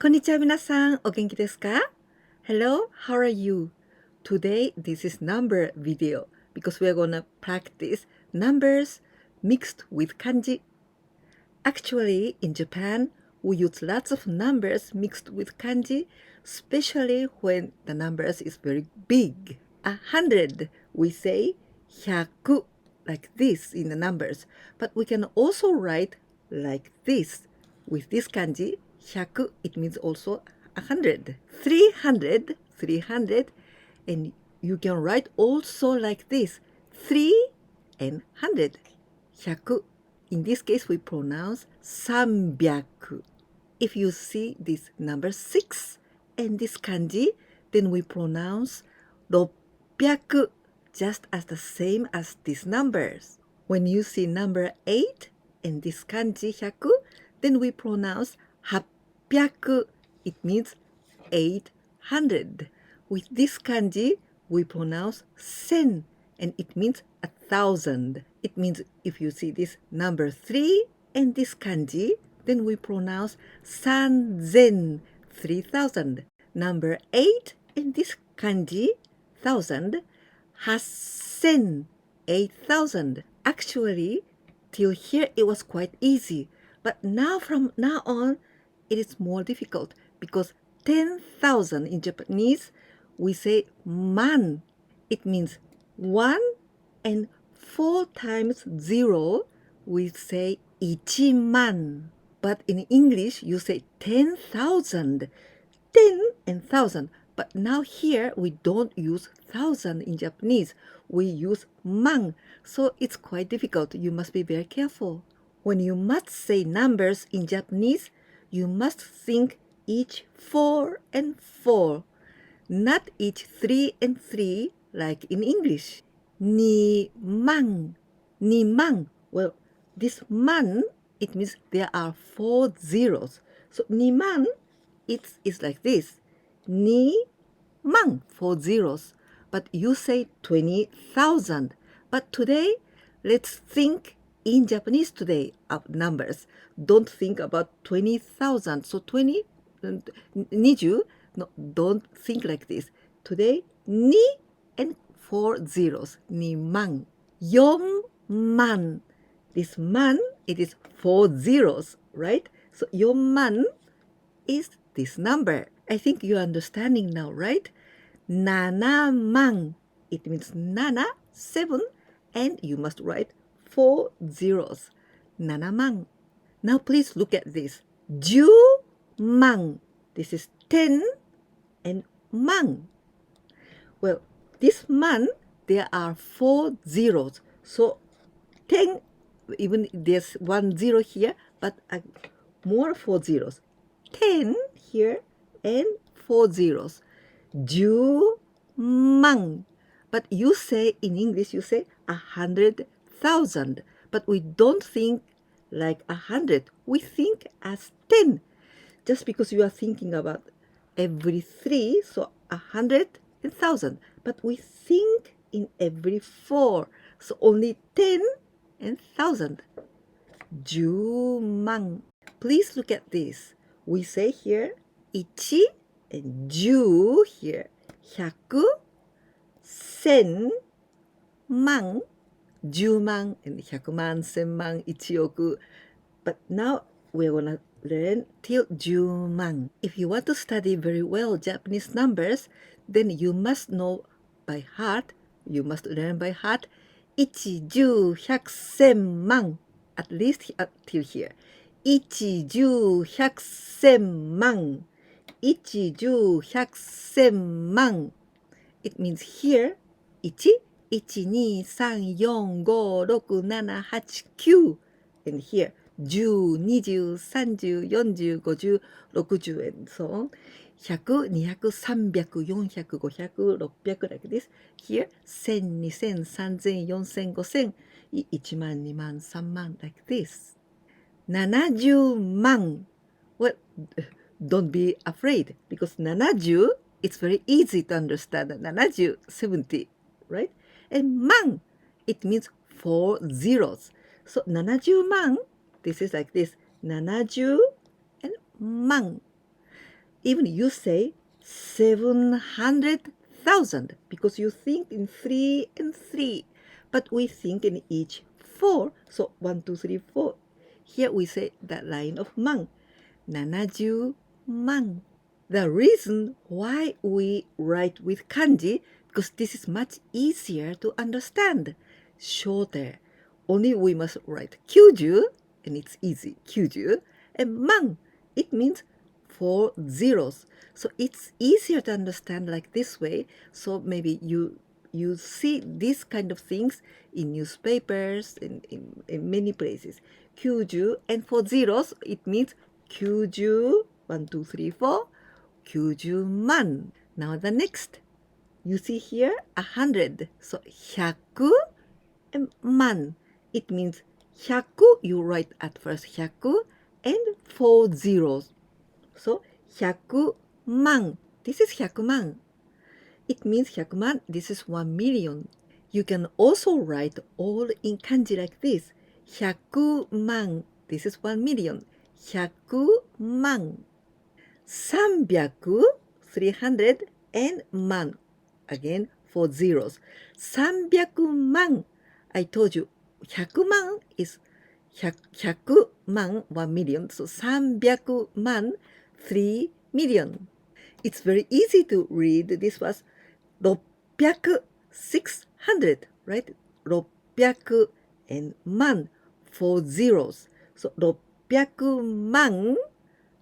こんにちは皆さん、お元気ですか? Hello, how are you? Today, this is number video because we are gonna practice numbers mixed with kanji. Actually, in Japan, we use lots of numbers mixed with kanji, especially when the numbers is very big. 100, we say 100 like this in the numbers, but we can also write like this with this kanji. 100, it means also 100. 300, and you can write also like this, 3 and 100. 100. In this case, we pronounce 300. If you see this number 6 and this kanji, then we pronounce 600, just as the same as these numbers. When you see number 8 and this kanji 100, then we pronounce 800. It means 800. With this kanji, we pronounce 1000, and it means 1,000. It means if you see this number 3 and this kanji, then we pronounce 3000, 3,000. Number 8 and this kanji, 1,000, 8000, 8,000. Actually, till here it was quite easy, but now from now on, it is more difficult because 10,000 in Japanese, we say man. It means 1 and 4 times 0, we say 1,000,000. But in English, you say 10,000. 10 and 1,000. But now here, we don't use 1,000 in Japanese. We use man. So it's quite difficult. You must be very careful. When you must say numbers in Japanese, you must think each 4 and 4, not each 3 and 3 like in English. 2,000,000. 2,000,000. Well, this man, it means there are 4 zeros. So 2,000,000, it's like this. 2,000,000, 4 zeros. But you say 20,000. But today, let's think in Japanese today of numbers. Don't think about 20,000. So 20, 20, no, don't think like this. Today, ni and 4 zeros. 2,000,000. 4,000,000. This man, it is 4 zeros, right? So 4,000,000 is this number. I think you're understanding now, right? 7,000,000. It means 7, 7, and you must write 4 zeros. 7,000,000. Now please look at this. 10,000,000. This is 10 and man. Well, this man, there are 4 zeros. So 10, even there's 1 0 here, but more 4 zeros. 10 here and 4 zeros. 10,000,000. But you say, in English, you say 100,000. But we don't think like 100. We think as 10. Just because you are thinking about every 3, so 100 and 1,000. But we think in every 4. So only 10 and 1,000. 10,000,000. Please look at this. We say here 1 and 10 here. 100, 1000, 万, 10,000,000 and 100,000,000, 10,000,000, 1,000,000. But now we're gonna learn till 10,000,000. If you want to study very well Japanese numbers, then you must know by heart, you must learn by heart 1, 10, 100, 1000,000. At least till here. 1, 10, 100, 1000,000. 1, 10, 100, 1000,000. It means here 1, 1, 2, 3, 4, 5, 6, 7, 8, 9. And here 10, 20, 30, 40, 50, 60, and so on. 100, 200, 300, 400, 500, 600, like this. Here 1,000, 2,000, 3,000, 4,000, 5,000, 1,000,000, 2,000,000, 3,000,000, like this. 70,000,000. Well, don't be afraid because 70, it's very easy to understand. 70, 70, right? And man, it means 4 zeros. So 70,000,000, this is like this. 70 and man. Even you say 700,000 because you think in 3 and 3, but we think in each 4. So 1, 2, 3, 4. Here we say that line of man, 70 man. The reason why we write with kanji, because this is much easier to understand, shorter. Only we must write kyuju, and it's easy, kyuju, and man, it means 4 zeros. So it's easier to understand like this way. So maybe you see these kind of things in newspapers, in many places. Kyuju, and 4 zeros, it means kyuju, 1, 2, 3, 4, kyuju man. Now the next, you see here 100. So 100 and man. It means 100, you write at first 100 and 4 zeros. So 100 man. This is 100 man. It means 100 man. This is 1 million. You can also write all in kanji like this. 100 man. This is 1 million. 100 man. 300, 300 and man. Again, 4 zeros. 300 man. I told you, 100 man is 100 man, 1 million. So 300 man, 3 million. It's very easy to read. This was 600, 600, right? 600 and man, 4 zeros. So 600 man,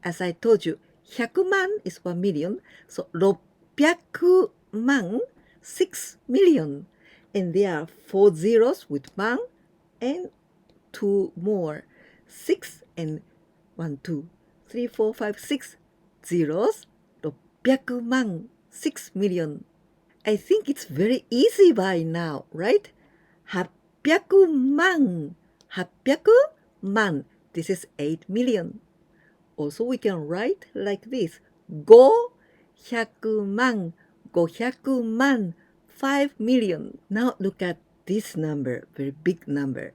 as I told you, 100 man is 1 million. So 600 man, 6 million. And there are 4 zeros with man and 2 more. 6 and 1, 2, 3, 4, 5, 6 zeros. 600 man, 6 million. I think it's very easy by now, right? 800 man. 800 man. This is 8 million. Also, we can write like this. 500 man. 500 man. 5 million. Now look at this number, very big number.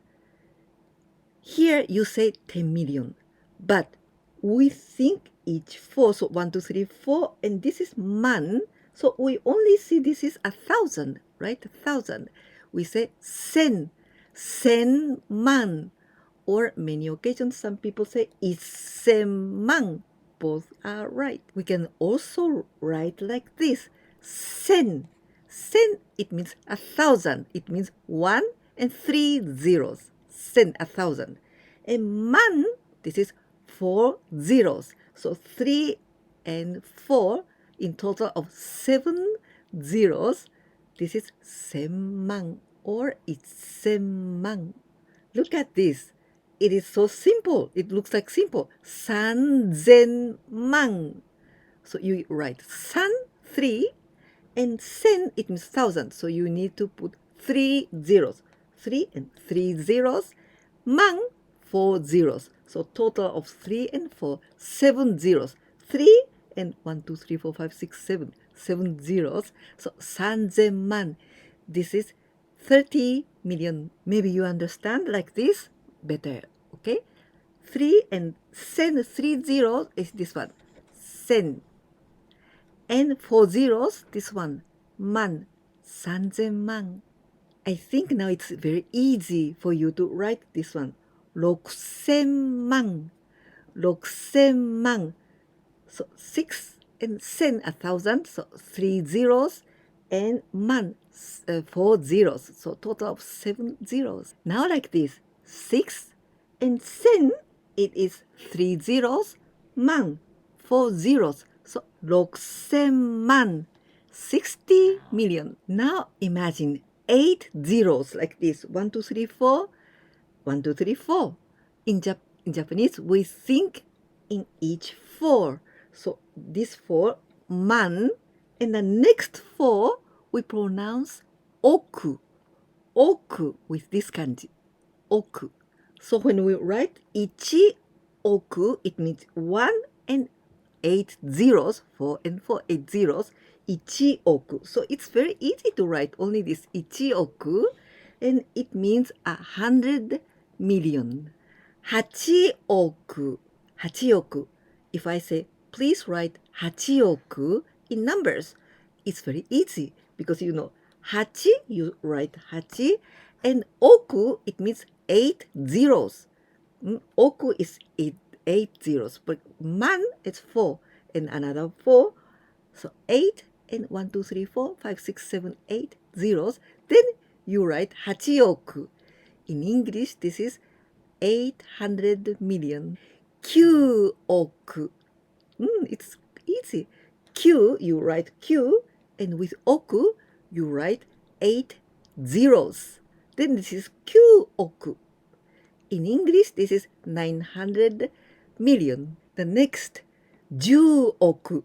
Here you say 10 million, but we think each 4, so 1, 2, 3, 4, and this is man, so we only see this is 1,000, right? 1,000. We say 10, 10 man, or many occasions some people say 1000 man. Both are right. We can also write like this. 10. 10, it means 1,000. It means 1 and 3 zeros. 10, 1,000. And man, this is 4 zeros. So 3 and 4 in total of 7 zeros. This is 1000 or it's 1000. Look at this. It is so simple. It looks like simple. 3000만. So you write 3, 3, and 10, it means 1,000. So you need to put 3 zeros. 3 and 3 zeros. 만, 4 zeros. So total of 3 and 4, 7 zeros. 3 and 1, 2, 3, 4, 5, 6, 7. 7 zeros. So 3000만. This is 30 million. Maybe you understand like this better. Okay? 3 and 10, 3 zeros is this one. 10. And 4 zeros, this one. 만. 3000만. I think now it's very easy for you to write this one. 6000만. 6000만. So 6 and 10, 1,000. So 3 zeros and 만, 4 zeros. So total of 7 zeros. Now like this. 6 and 10, it is 3 zeros. 만, 4 zeros. So 6000만. 60 million. Now imagine 8 zeros like this. 1, 2, 3, 4. 1, 2, 3, 4. In Japanese, we think in each 4. So this 4, man, and the next 4, we pronounce oku. Oku with this kanji. Oku. So when we write ichi oku, it means 1 and 8 zeros, 4 and 4, 8 zeros, ichi oku. So it's very easy to write only this ichi oku, and it means 100 million. 8 oku. 8 oku. If I say please write 8億 in numbers. It's very easy because you know 8, you write 8, and oku, it means 8 zeros. Oku is 8 zeros, but man is 4 and another 4. So 8 and 1, 2, 3, 4, 5, 6, 7, 8 zeros. Then you write 8億. In English, this is 800 million. 9億. It's easy. Q, you write Q, and with oku, you write 8 zeros. Then this is 9億. In English, this is 900 million. The next, 10億.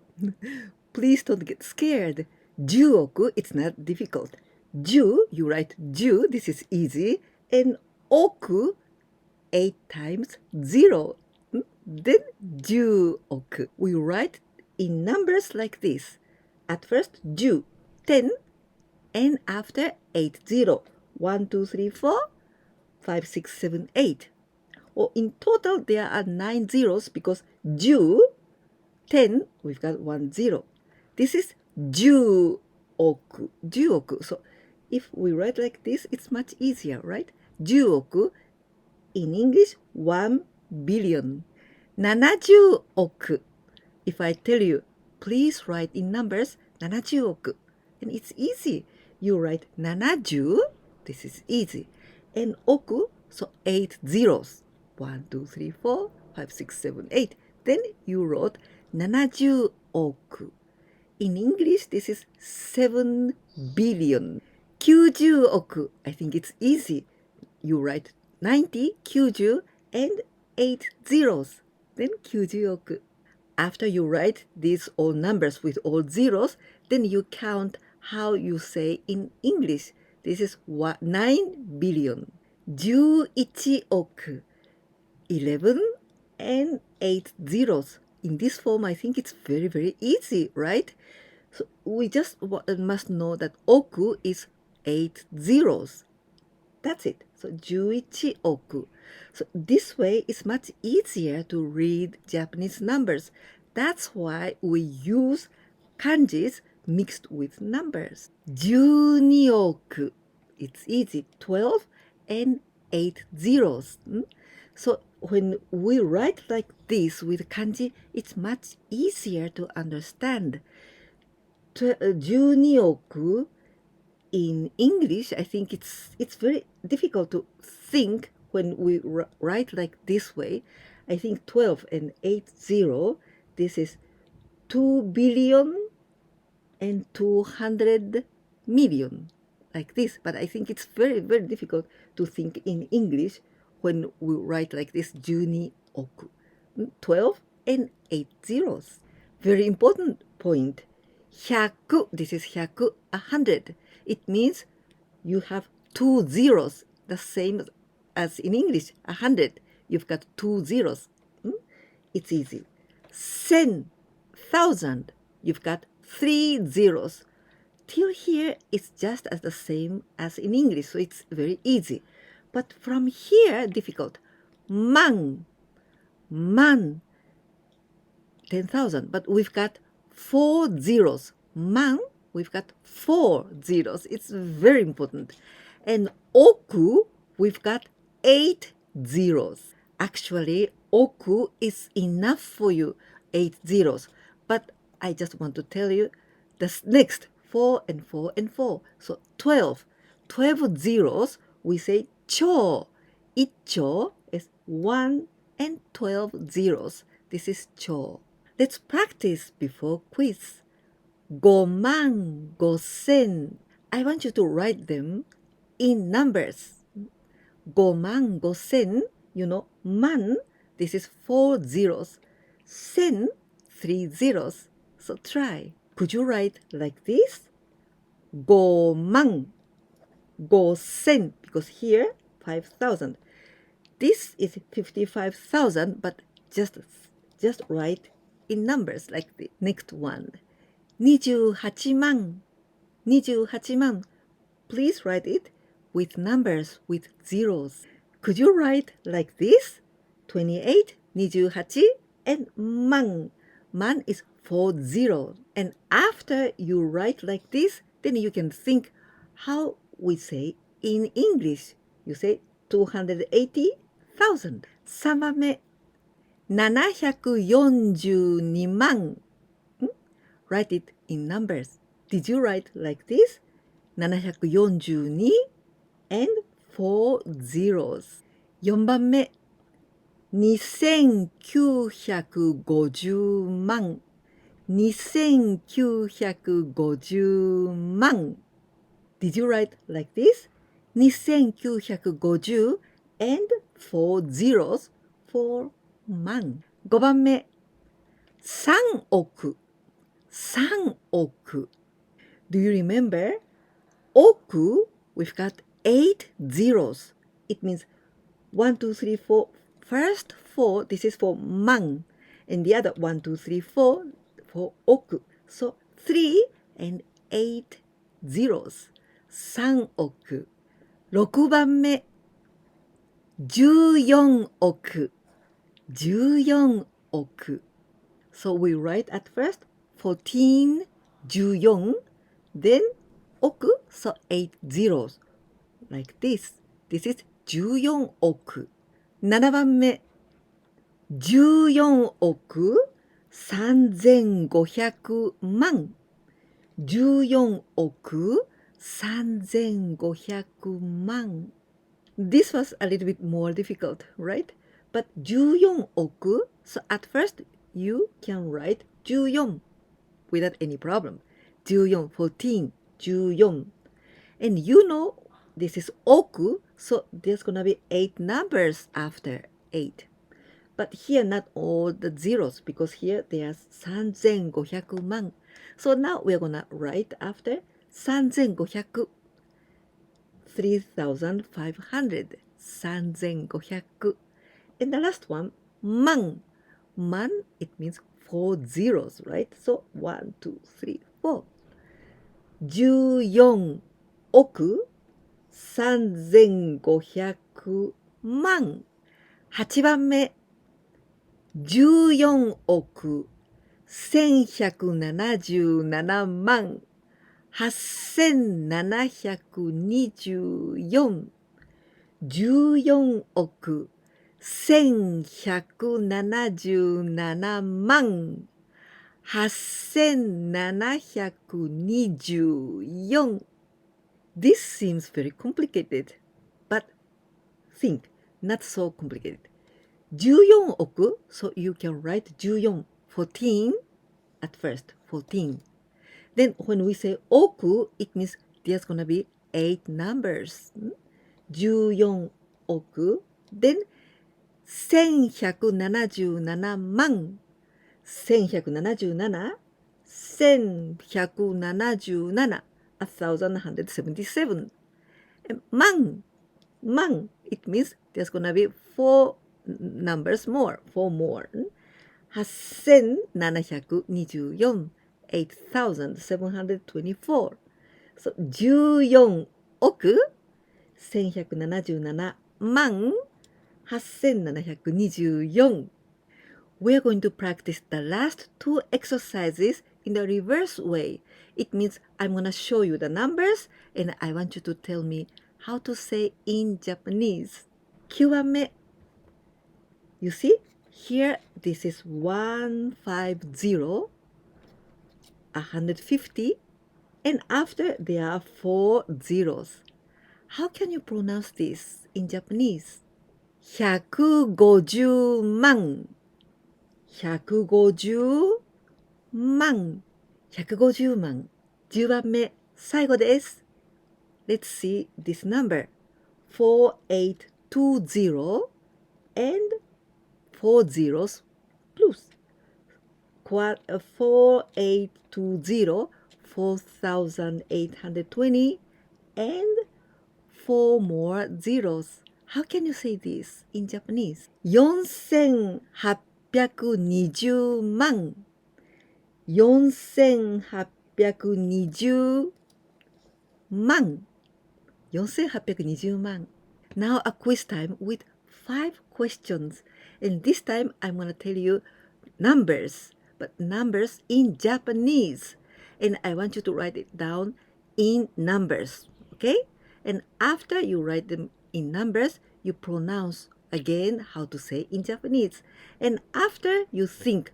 Please don't get scared. 10億, it's not difficult. 10, you write 10, this is easy. And oku, 8 times 0. Then 10億. We write in numbers like this. At first, 10, 10, and after 8, 0. 1, 2, 3, 4, 5, 6, 7, 8. Or in total, there are 9 zeros because 10, 10, we've got 1 0. This is 10億. 10億. So if we write like this, it's much easier, right? 10億. In English, 1 billion. 70億. If I tell you, please write in numbers 70億. And it's easy. You write 70. This is easy. And oku, so 8 zeros. 1, 2, 3, 4, 5, 6, 7, 8. Then you wrote 70億. In English, this is 7 billion. 90億. I think it's easy. You write 90, 90, and 8 zeros. Then 90億. After you write these all numbers with all zeros, then you count how you say in English. This is 9 billion. 11億. 11 and 8 zeros. In this form, I think it's very, very easy, right? So we just must know that oku is 8 zeros. That's it. So 11億. So this way it's much easier to read Japanese numbers. That's why we use kanjis mixed with numbers. 12億. It's easy. 12 and 8 zeros. So when we write like this with kanji, it's much easier to understand. 12億 in English, I think it's very difficult to think when we write like this way. I think 12 and 80, this is 2 billion and 200 million, like this. But I think it's very, very difficult to think in English when we write like this, 12億. 12 and 8 zeros. Very important point. 100, this is 100, 100. It means you have 2 zeros, the same as in English, 100. You've got 2 zeros. It's easy. 10,000, you've got 3 zeros. Till here, it's just as the same as in English, so it's very easy. But from here, difficult. Man, 10,000, but we've got 4 zeros. Man, we've got 4 zeros. It's very important. And oku, we've got 8 zeros. Actually, oku is enough for you, 8 zeros. But I just want to tell you the next 4 and 4 and 4. So 12. 12 zeros, we say cho. Icho is 1 and 12 zeros. This is cho. Let's practice before quiz. 55,000. I want you to write them in numbers. 55,000, you know, man, this is 4 zeros. 1000, 3 zeros. So try. Could you write like this? 55,000, because here 5,000. This is 55,000, but just write in numbers like the next one. 28,000. 28,000. Please write it with numbers with zeros. Could you write like this? 28, 28, and man. man is 40. And after you write like this, then you can think how we say in English. You say 280,000. 3番目、742万。Write it in numbers. Did you write like this? 742 and 4 zeros. 4番目、2950万。2950万。Did you write like this? 2950 and 4 zeros for 万。5番目、3億。3億。Do you remember? 億 we've got 8 zeros. It means 1, 2, 3, 4. First 4, this is for 万. And the other 1, 2, 3, 4 for 億. So 3 and 8 zeros. 3億。6番目。14億。14億。So we write at first 14, 14, then 億, so 8 zeros. Like this. This is 14億。7番目。14億3500万。14億3500万。This was a little bit more difficult, right? But 14億, so at first you can write 14 without any problem. 14, 14, 14. And you know this is 億, so there's gonna be 8 numbers after 8. But here not all the zeros, because here there's 3500万. So now we're gonna write after 3500. 3,500. 3,500. And the last one, 万. 万, it means 4 zeros, right? So 1, 2, 3, 4. 14億3500万。8番目。14億1177万。8724。14億1177万。8724. This seems very complicated, but think, not so complicated. 14億, so you can write 14, 14 at first, 14. Then when we say 億, it means there's gonna be 8 numbers. 14億, then 1177万。1177, 1177, 1177. And 万, 万, it means there's gonna be 4 numbers more, 4 more. 8724, 8724. So 14億1177万8724. We are going to practice the last 2 exercises in the reverse way. It means I'm going to show you the numbers and I want you to tell me how to say in Japanese. 9番目. You see, here this is 150, 150, and after there are 4 zeros. How can you pronounce this in Japanese? 150万。150万。150万。10番目、最後です。Let's see this number. 4820 and 4 zeros plus. 4820, 4820, and 4 more zeros. How can you say this in Japanese? 4820万。4820万。4820万。Now a quiz time with 5 questions. And this time I'm going to tell you numbers. but numbers in Japanese. And I want you to write it down in numbers, okay? And after you write them in numbers, you pronounce again how to say in Japanese. And after you think,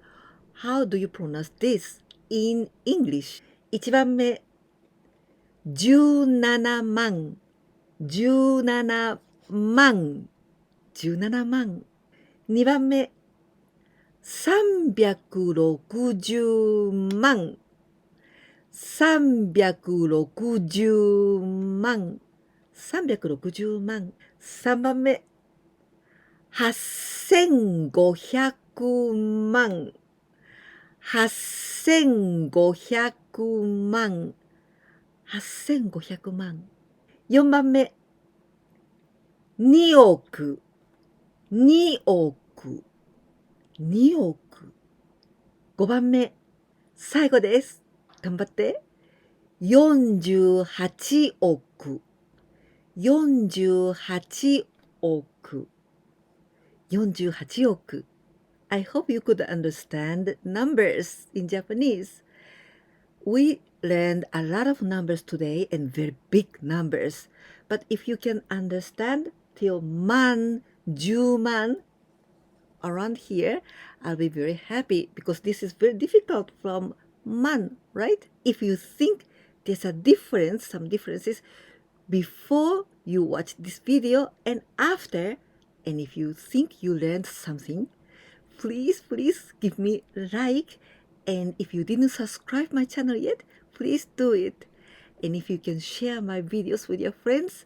how do you pronounce this in English? 1番目、17万、17万、17万。2番目、360万、360万、360万。3番目、8500万、8500万、8500万。4番目、2億、2億、2億。5番目、最後です。頑張って。48億、48億、48億。I hope you could understand numbers in Japanese. We learned a lot of numbers today and very big numbers. But if you can understand till 万、10万around here, I'll be very happy because this is very difficult from man, right? If you think there's a difference, some differences before you watch this video and after, and if you think you learned something, please give me a like. And if you didn't subscribe my channel yet, please do it. And if you can share my videos with your friends,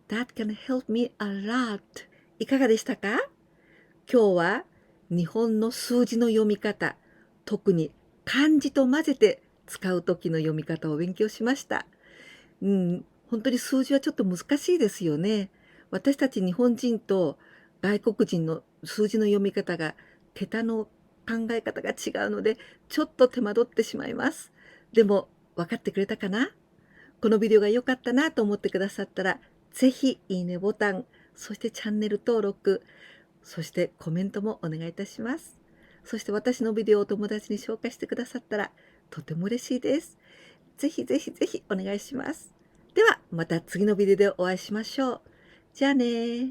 that can help me a lot. いかがでしたか？今日は日本の数字の読み方、特に漢字と混ぜて使う時の読み方を勉強しました。本当に数字はちょっと難しいですよね。私たち日本人と外国人の数字の読み方が桁の考え方が違うので、ちょっと手間取ってしまいます。でも分かってくれたかな？このビデオが良かったなと思ってくださったら、ぜひいいねボタン、そしてチャンネル登録、そしてコメントもお願いいたします。そして私のビデオをお友達に紹介してくださったらとても嬉しいです。ぜひお願いします。ではまた次のビデオでお会いしましょう。じゃあね。